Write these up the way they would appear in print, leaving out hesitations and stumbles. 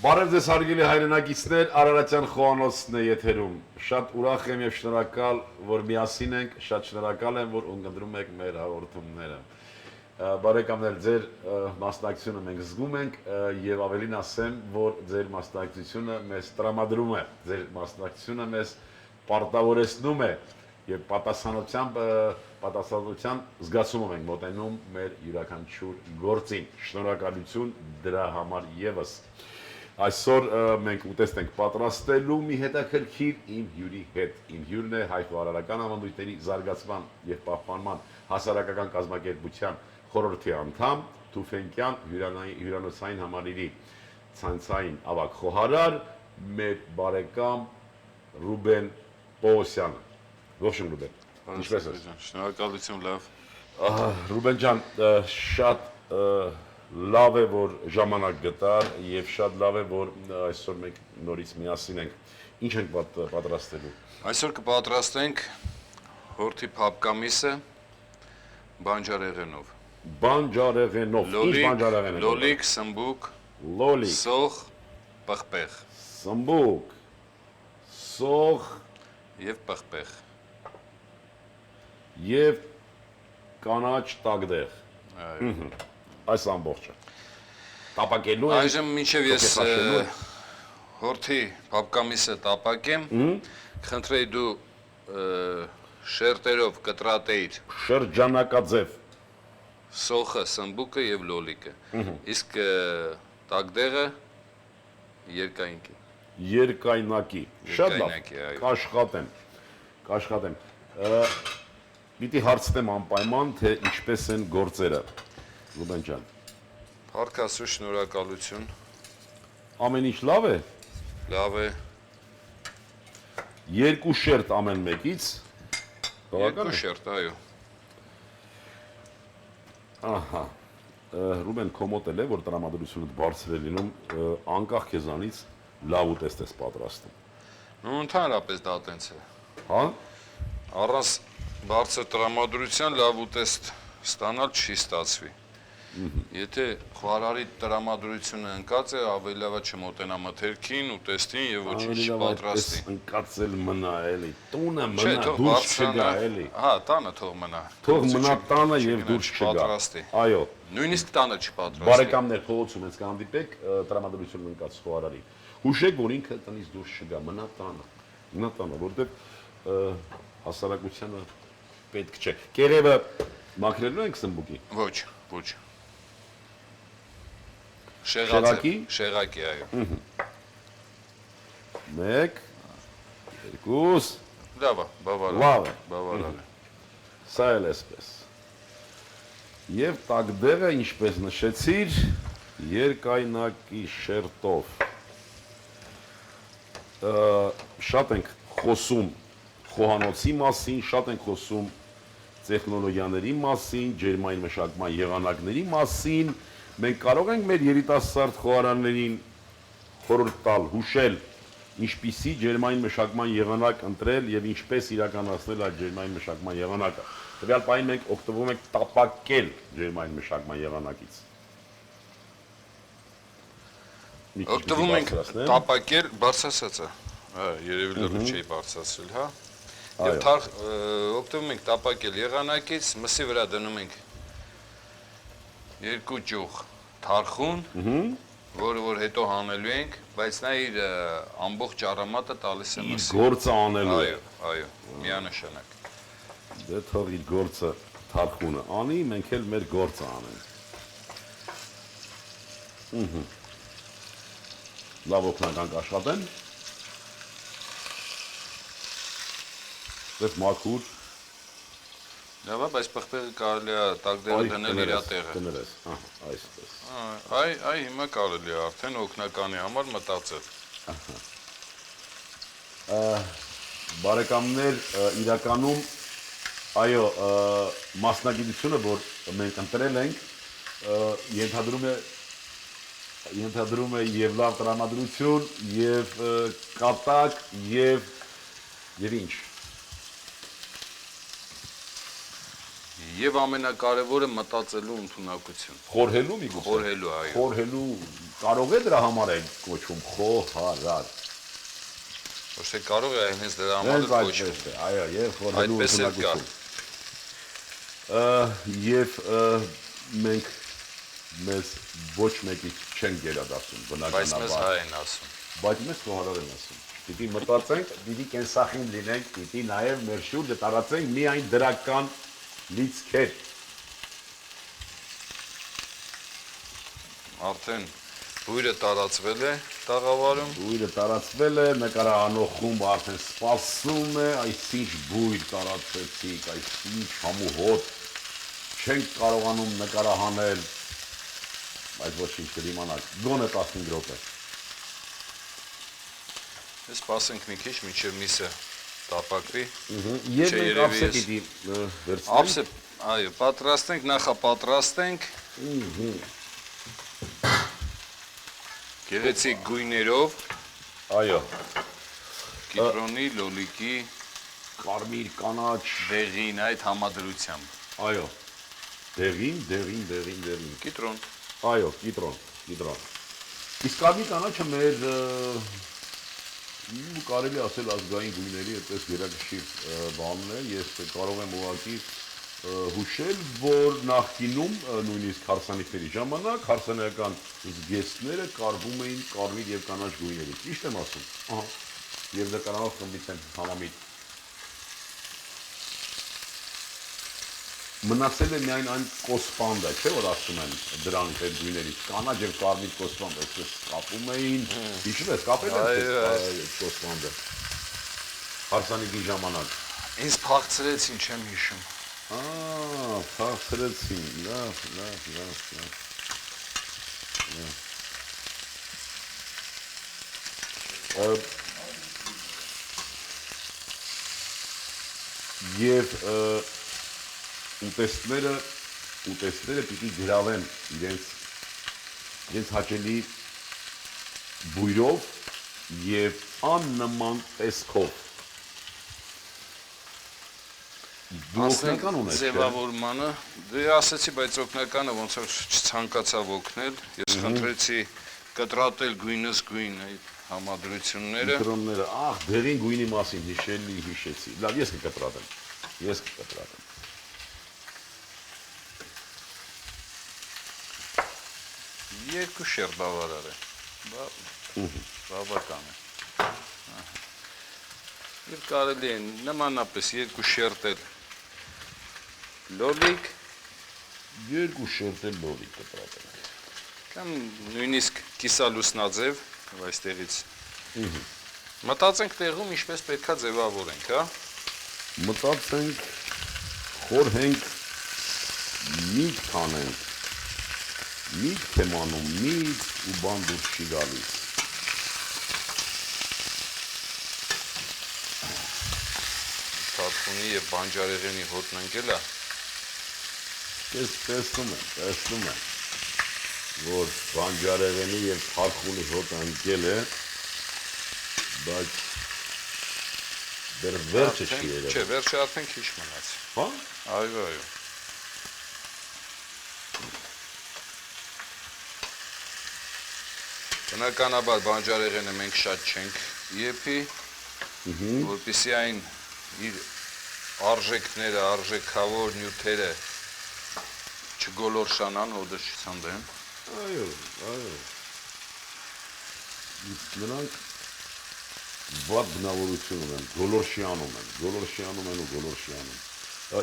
Բարև ձեզ հարգելի հայրենակիցներ, Արարատյան խոհանոցն է եթերում։ Շատ ուրախ եմ եւ շնորհակալ, որ միասին ենք, շատ շնորհակալ եմ, որ ունկնդրում եք մեր հաղորդումները։ Բարեկամներ, ձեր մասնակցությունը մենք զգում ենք եւ ավելին ասեմ, որ ձեր մասնակցությունը մեզ տրամադրում է, ձեր մասնակցությունը մեզ պարտավորեցնում է եւ պատասխանատվության զգացումով ենք մոտենում մեր յուրաքանչյուր գործին։ Շնորհակալություն դրա համար եւս։ Այսօր մենք ուտեստ ենք պատրաստելու մի հետաքրքիր իմ հյուրի հետ։ Իմ հյուրն է հայ-խոհարարական ավանդույթների զարգացման եւ պահպանման հասարակական կազմակերպության խորհրդի անդամ, Թուֆենկյան հյուրանոցային համալիրի ցանցային ավագ խոհարար, մեր բարեկամ Ռուբեն Պողոսյանը։ Ողջույն Ռուբեն։ Ինչպե՞ս ես։ Շնորհակալություն, լավ։ Ռուբեն ջան, շատ լավ է, որ ժամանակ գտար եւ շատ լավ է, որ այսօր մենք նորից միասին ենք։ Ինչ ենք պատրաստելու։ Այսօր կպատրաստենք հորթի փապկամիսը բանջարեղենով։ Բանջարեղենով։ Ինչ բանջարեղեն է։ Լոլիկ, սմբուկ, լոլիկ, սոխ, պղպեղ։ սմբուկ, սոխ եւ պղպեղ։ եւ կանաչ տագդեղ։ Այո։ Այս ամբողջը։ Տապակելու է։ Այժմ մինչև ես հորթի փապկամիսը տապակեմ, խնդրեի դու շերտերով կտրատեիր Շրջանակաձև։ սոխը, սմբուկը եւ լոլիկը։ Իսկ տագդեղը երկայնքի։ Երկայնակի։ Շատ լավ։ Երկայնակի, այո։ Կաշխատեմ։ Պիտի հարցնեմ անպայման, թե ինչպես են գործերը։ Ռուբեն ջան։ Փառք Աստծո, շնորհակալություն։ Ամեն ինչ լավ է։ Լավ է։ Երկու շերտ ամեն մեկից։ Երկու շերտ, այո։ Ահա։ Ռուբեն կոմոտ է, որ տրամադրությունը բարձր է լինում, անկախ քեզանից լավ ուտեստ ես պատրաստում։ Ну, ընդհանրապես դա տենց է։ Հա։ Առանց բարձր տրամադրության լավ ուտեստ ստանալ չի ստացվի։ Եթե խոհարարի տրամադրությունը ընկած է, ավելի լավ է չմոտենա մթերքին, ուտեստին եւ ոչինչ չպատրաստի։ Ընկածել մնա էլի։ Տունը Չէ, մնա, թող դուրս չգա բարձրանա։ էլի։ Հա, տանը թող մնա։ Թող մնա տանը եւ դուրս չգա։ Պատրաստի։ Այո։ Նույնիսկ տանը չպատրաստի։ Բարեկամներ փողոցում ես կհանդիպեք տրամադրությունը ընկած խոհարարի։ Հուշեք, որ ինքը տնից դուրս չգա, մնա տանը, որովհետեւ հասարակությանը պետք չէ։ Կերևը մաքրելու ենք սմբուկի։ Ոչ, ոչ։ Շեղակի։ Շեղակի, այո։ 1 2 Լավ է, բավարար։ Լավ է։ Բավարար է։ Սա էլ էսպես։ Եվ տագդեղը, ինչպես նշեցիր, երկայնակի շերտով։ Շատ ենք խոսում խոհանոցի մասին, շատ ենք խոսում տեխնոլոգիաների մասին, ջերմային մշակման եղանակների մասին։ Մենք կարող ենք մեր երիտասարդ խոհարարներին խորհուրդ տալ, հուշել, ինչպիսի ջերմային մշակման եղանակ ընտրել եւ ինչպես իրականացնել այդ ջերմային մշակման եղանակը։ Տվյալ պահին մենք օգտվում ենք տապակել ջերմային մշակման եղանակից։ Օգտվում ենք տապակել, բարձրացած է։ Հա, երևի լրիվ չի բարձրացրել, հա։ Եվ օգտվում ենք տապակել եղանակից, մսի վրա դնում ենք երկու ճյուղ թարխուն, որը որ հետո հանելու ենք, բայց նա իր ամբողջ արամատը տալիս է մսի։ Գործը անելու է։ Այո, միանշանակ։ Դե թող իր գործը թարխունը անի, մենք էլ մեր գործը անենք։ Լավ օգնական կաշխատեն։ Դες մաքուր։ Լավ է, բայց պղպեղը կարելի է տագդեղը դնել իր տեղը։ Դներես, այսպես։ Այ հիմա կարելի է արդեն օգնականի համար մտածել։ Բարեկամներ, իրականում այո, մասնագիտությունը, որ մենք ընտրել ենք, ենթադրում է եւ լավ տրամադրություն, եւ կատակ, եւ ինչ։ Եվ ամենակարևորը մտածելու ընդունակություն։ Խորհելու միգուցե։ Խորհելու, այո։ Խորհելու կարող է դրա համար է կոչվում խոհարար։ Ոչ թե կարող է, այլ հենց դրա համար Հենց էլ կոչվում։ այդպես է, այո, եւ խորհելու Այդպես էլ կա։ Եվ մենք մեզ ոչ մեկի չեն գերադասում, Բայց մեզ բնականաբար, հայ են ասում։ բայց մեզ խոհարար են ասում։ Պիտի մտածենք, պիտի կենսախին լինենք, պիտի նաեւ մեր շուրջը տարածենք միայն դրական լիցքեր։ Արդեն բույրը տարածվել է տաղավարում։ Բույրը տարածվել է, նկարահանող խումբը արդեն սպասում է, այսինչ բույր տարածեցիք, այսինչ համուհոտ, չենք կարողանում նկարահանել, բայց ոչինչ կդիմանալ, գոնե 15 րոպե։ Ես սպասենք մի քիչ, մինչև միսը տապակվի։ Եվ Չէ, մենք երևի ափսե ես- պիտի վերցնենք։ Ափսե, այո, պատրաստենք, նախապատրաստենք։ Գեղեցիկ գույներով, Այո, կիտրոնի, լոլիկի, կարմիր կանաչ, դեղին այդ համադրությամբ։ այո, դեղին։ Կիտրոն։ Այո, կիտրոն։ Իսկ կարմիր կանաչը մեր կարելի ասել ազգային գույների այդպես գերակշիռ բանն է, ես կարող եմ ուղղակի հուշել, որ նախկինում նույնիսկ հարսանիքների ժամանակ հարսանեկան զգեստները կարվում էին կարմիր եւ կանաչ գույներից։ Ճիշտ եմ ասում։ Ահա։ Եվ նկարահանող խմբից են համամիտ։ Մնացել է միայն այն կոսպանդը, չէ՞ որ ասում են դրանք այդ գույներից, կանաչ եւ կարմիր կոսպանդ, այսպես կապում էին, հիշում ես, կապել են այդ կոսպանդը։ Հարսանիքի ժամանակ։ Ինձ փախցրեցին, չեմ հիշում։ Փախցրեցին, լավ։ Եվ ուտեստները պիտի գրավեն իրենց հաճելի բույրով եւ աննման տեսքով։ Դու օգնական ունես, չէ՞։ Ձևավորմանը, դե ասեցի, բայց օգնականը ոնց որ չցանկացավ օգնել, ես խնդրեցի կտրատել գույնս գույն այդ համադրությունները։ Կտրոնները, դեղին գույնի մասին հիշեցի։ Լավ, ես կկտրատեմ։ Երկու շեր բավարար է։ Բավական է։ Եվ կարելի է նմանապես երկու շերտել լոլիկ Երկու շերտել լոլիկ կտրատենք։ կամ նույնիսկ կիսալուսնաձև այստեղից։ Մտածենք տեղում ինչպես պետքա ձևավորենք, հա։ Մտածենք, խորհենք, միտք անենք, միտք եմ անում, միտք ու բան դուրս չի գալիս։ Թաթխունի եւ բանջարեղենի հոտն ընկել է։ Ես տեսնում եմ, որ բանջարեղենի եւ թաթխունի հոտը ընկել է, բայց դեռ վերջը չի եղել։ Չէ, վերջը արդեն քիչ մնաց։ Հա? Այո։ Բնականաբար բանջարեղենը մենք շատ չենք եփի, որպեսզի այն իր արժեքները, արժեքավոր նյութերը չգոլորշանան, հոդը չցնդեն։ Այո։ Իսկ նրանք վատ բնավորություն ունեն, գոլորշիանում են։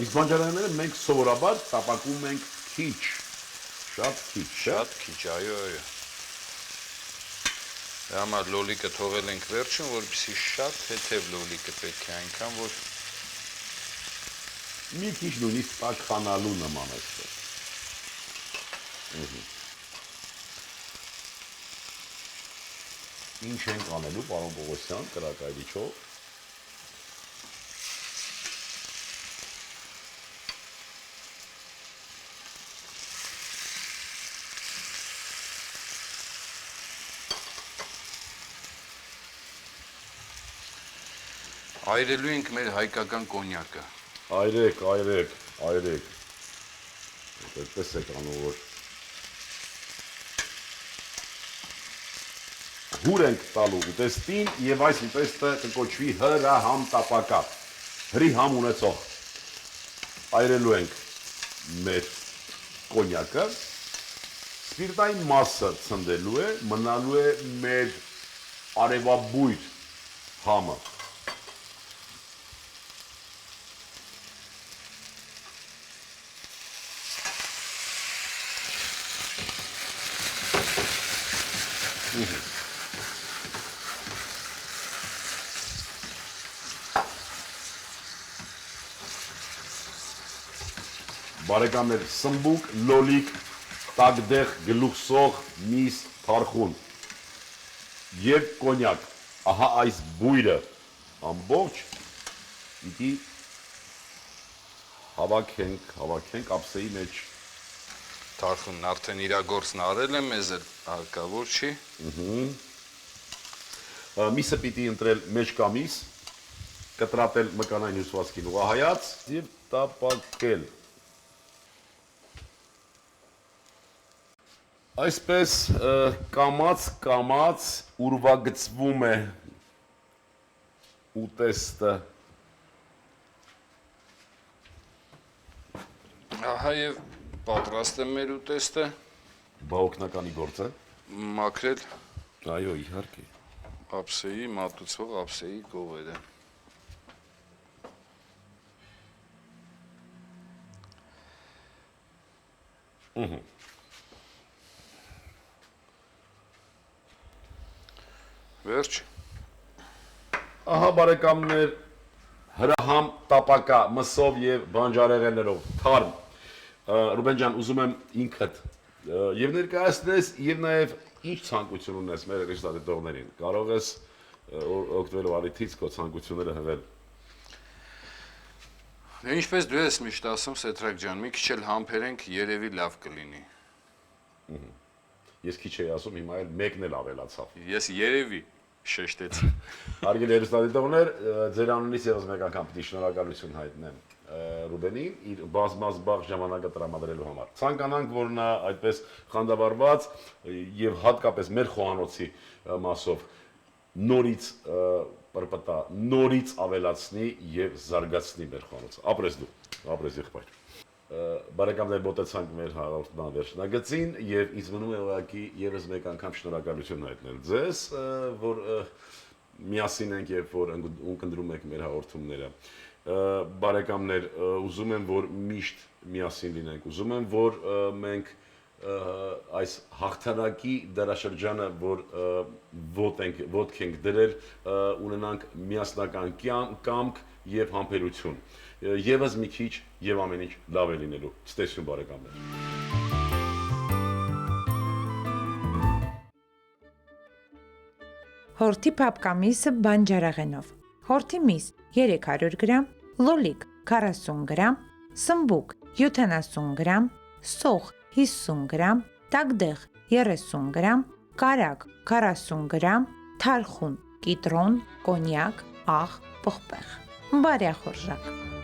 Իսկ բանջարեղենները մենք սովորաբար տապակում ենք քիչ, շատ քիչ, Շատ քիչ, այո։ Դա համար լոլիկը թողել ենք վերջում, որպեսզի շատ թեթև լոլիկը պետք է այնքան, որ մի քիչ նույնիսկ տաք խանալու նման այստեղ։ Ինչ ենք անելու, պարոն Պողոսյան, կրակայրիչով։ այրելու ենք մեր հայկական կոնյակը։ Այրեք։ Այդպես եք անում, որ հուր ենք տալու ուտեստին եւ այս ուտեստը կկոչվի հրահամ տապակա։ Հրի համ ունեցող։ Այրելու ենք մեր կոնյակը, սպիրտային մասը ցնդելու է, մնալու է մեր արևաբույր համը։ Բարեկամներ, սմբուկ, լոլիկ, տագդեղ, գլուխսող, միս, թարխուն և կոնյակ, ահա այս բույրը ամբողջ պիտի հավաքենք ափսեի մեջ։ Թարխունն արդեն իր գործն արել է, մեզ էլ հարկավոր չի։ Միսը պիտի ընտրել մեջկամիս, կտրատել մկանային հյուսվածքին ուղղահայաց և տապակել։ Այսպես կամաց ուրվագծվում է ուտեստը։ Ահա եւ պատրաստ է մեր ուտեստը, Բա օգնականի գործ է։ մաքրել Այո, իհարկե։ ափսեի, մատուցող ափսեի կողերը։ Վերջ։ Ահա բարեկամներ, հրահամ տապակա մսով եւ բանջարեղեններով թարմ։ Ռուբեն ջան, ուզում եմ ինքդ եւ ներկայացնես եւ նաեւ ինչ ցանկություն ունես մեր ռեժիսորներին։ Կարող ես օգտվելով արիթից քո ցանկությունները հվել։ Ինչպես դու ես միշտ ասում, Սեդրակ ջան, մի քիչ էլ համբերենք, երևի լավ կլինի։ Ես քիչ էի ասում, հիմա էլ մեկն էլ ավելացավ։ Ես երևի շեշտեցի։ Հարգելի հեռուստադիտողներ, ձեր անունից եւս մեկ անգամ պիտի շնորհակալություն հայտնեմ Ռուբենին իր բազմազբաղ ժամանակը տրամադրելու համար։ Ցանկանանք, որ նա այդպես խանդավառված եւ հատկապես մեր խոհանոցի մասով նորից պրպտա, նորից ավելացնի եւ զարգացնի մեր խոհանոցը։ Ապրես դու, ապրես եղբայր։ Բարեկամներ, մոտեցանք մեր հաղորդման վերջնագծին եւ ինձ մնում է ուղղակի եւս մեկ անգամ շնորհակալություն հայտնել ձեզ, որ միասին ենք եւ որ ունկնդրում եք մեր հաղորդումները։ Բարեկամներ, ուզում եմ, որ միշտ միասին լինենք, ուզում եմ, որ մենք այս հաղթանակի դարաշրջանը, որ ոտք ենք դրել, ունենանք միասնական կամք եւ համբերություն։ Եվս մի քիչ եւ ամեն ինչ լավ է լինելու։ Ցտեսություն բարեկամներ։ Հորթի փափկամիսը բանջարեղենով։ Հորթի միս 300 գրամ, լոլիկ 40 գրամ, սմբուկ 70 գրամ, սոխ 50 գրամ, տագդեղ 30 գրամ, կարագ 40 գրամ, թարխուն, կիտրոն, կոնյակ, աղ, պղպեղ։ Բարյախորժակ։